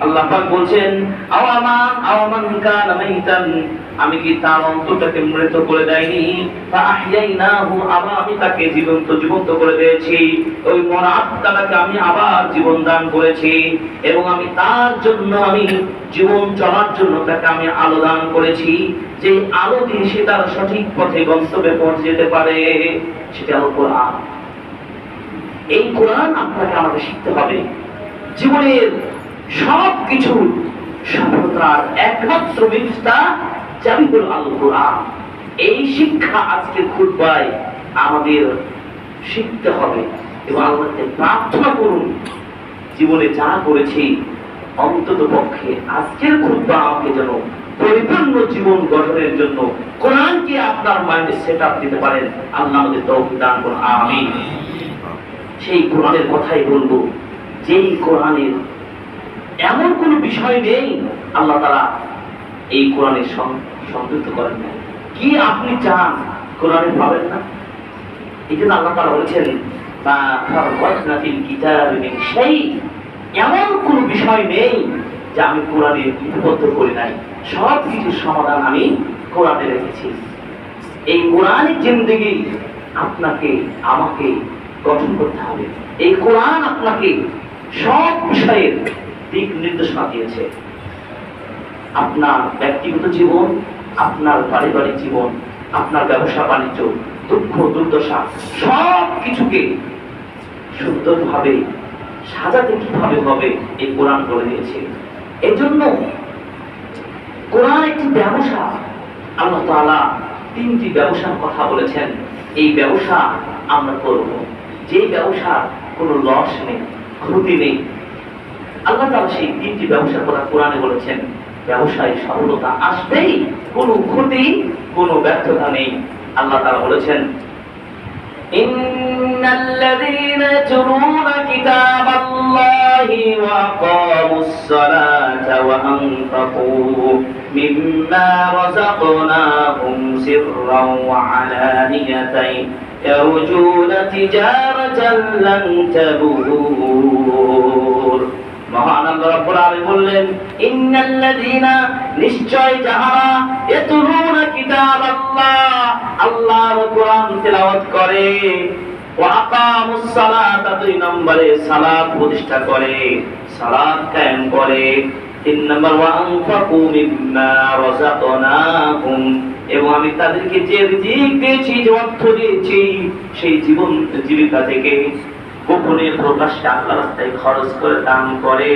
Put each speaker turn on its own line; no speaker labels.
আল্লাহ পাক বলছেন আওয়ামান কানা মাইতান, আমি কি তার অন্তরটাকে মৃত করে দেইনি? ফাআহইয়াইনাহু, আবার আমি তাকে জীবন্ত করে দিয়েছি। ওই মরা আত্মাটাকে আমি আবার জীবন দান করেছি, এবং আমি তার জন্য আমি জীবন চলার জন্য তাকে আমি আলো দান করেছি, যে আলো দিয়ে সে তার সঠিক পথে গন্তব্যে পৌঁছে যেতে পারে। সেটা হলো কোরআন। এই কোরআন আপনাকে আমাদের শিখতে হবে। জীবনের সবকিছু সফলতার একমাত্র মিফতা চাবি হলো আল কোরআন। এই শিক্ষা আজকে খুতবায় আমাদের শিখতে হবে, এবং আল্লাহকে প্রার্থনা করুন জীবনে যা করেছি অন্তত পক্ষে আজকের খুতবা আমাকে যেন পরিপূর্ণ জীবন গঠনের জন্য কোরআনকে আপনার মাইন্ডে সেট আপ দিতে পারেন। আল্লাহ আমাদের তৌফিক দান করুন, আমিন। সেই কোরআনের কথাই বলবো, যেই কোরআনের এমন কোন বিষয় নেই আল্লাহ তাআলা এই কোরআনের সংযুক্ত করেন না। কি আপনি চান কোরআনে পাবেন না? এই জন্য আল্লাহ তাআলা বলেছেন মা ফাররাতনা ফিল কিতাবি মিন শাই, এমন কোন বিষয় নেই যা আমি কোরআনে লিপিবদ্ধ করি নাই। সব কিছুর সমাধান আমি কোরআনে রেখেছি। এই কোরআনের জিন্দেগি আপনাকে আমাকে গঠন করতে হবে। এই কোরআন আপনাকে সব বিষয়ের দিক নির্দেশনা দিয়েছে। আপনার ব্যক্তিগত জীবন, আপনার পারিবারিক জীবন, আপনার ব্যবসা বাণিজ্য, দুঃখ দুর্দশা, সব কিছুকে সুন্দরভাবে সাজাতে কিভাবে হবে এই কোরআন বলে দিয়েছে। এই জন্য কোরআন একটি ব্যবসা। আল্লাহ তাআলা তিনটি ব্যবসার কথা বলেছেন। এই ব্যবসা আমরা করব, যে ব্যবসা কোনো লস নেই, ক্ষতি নেই। আল্লাহ তাআলা সেই তিনটি ব্যবসার কথা কোরআনে বলেছেন। ব্যবসায় সফলতা আসবেই, কোনো ক্ষতি, কোনো ব্যর্থতা নেই। আল্লাহ তাআলা বলেছেন ইন্নাল্লাযীনা ইয়াতলুনা কিতাবাল্লাহি ওয়া আকামুস সালাতা ওয়া আনফাকু মিম্মা রাযাকনাহুম সিররান ওয়া আলানিয়াতান ইয়ারজুনা তিজারাতান লান তাবুর। মহান আল্লাহ রাব্বুল আলামিন বললেন ইন্নাল্লাযীনা, নিশ্চয় যাহারা ইয়াতলুনা কিতাবাল্লাহ, আল্লাহর কোরআন তেলাওয়াত করে, ওয়া আকামুস সালাতা, 2 নম্বরে সালাত প্রতিষ্ঠা করে, সালাত কায়েম করে, 3 নম্বর ওয়া আনফাকু মিম্মা রাযাকনাহুম, এবং আমি তাদেরকে যে রিজিক দিয়েছি, যে অর্থ দিয়েছি, সেই জীবন জীবিকা থেকে গোপনে প্রকাশ্যে আল্লাহর রাস্তায় খরচ করে দান করে।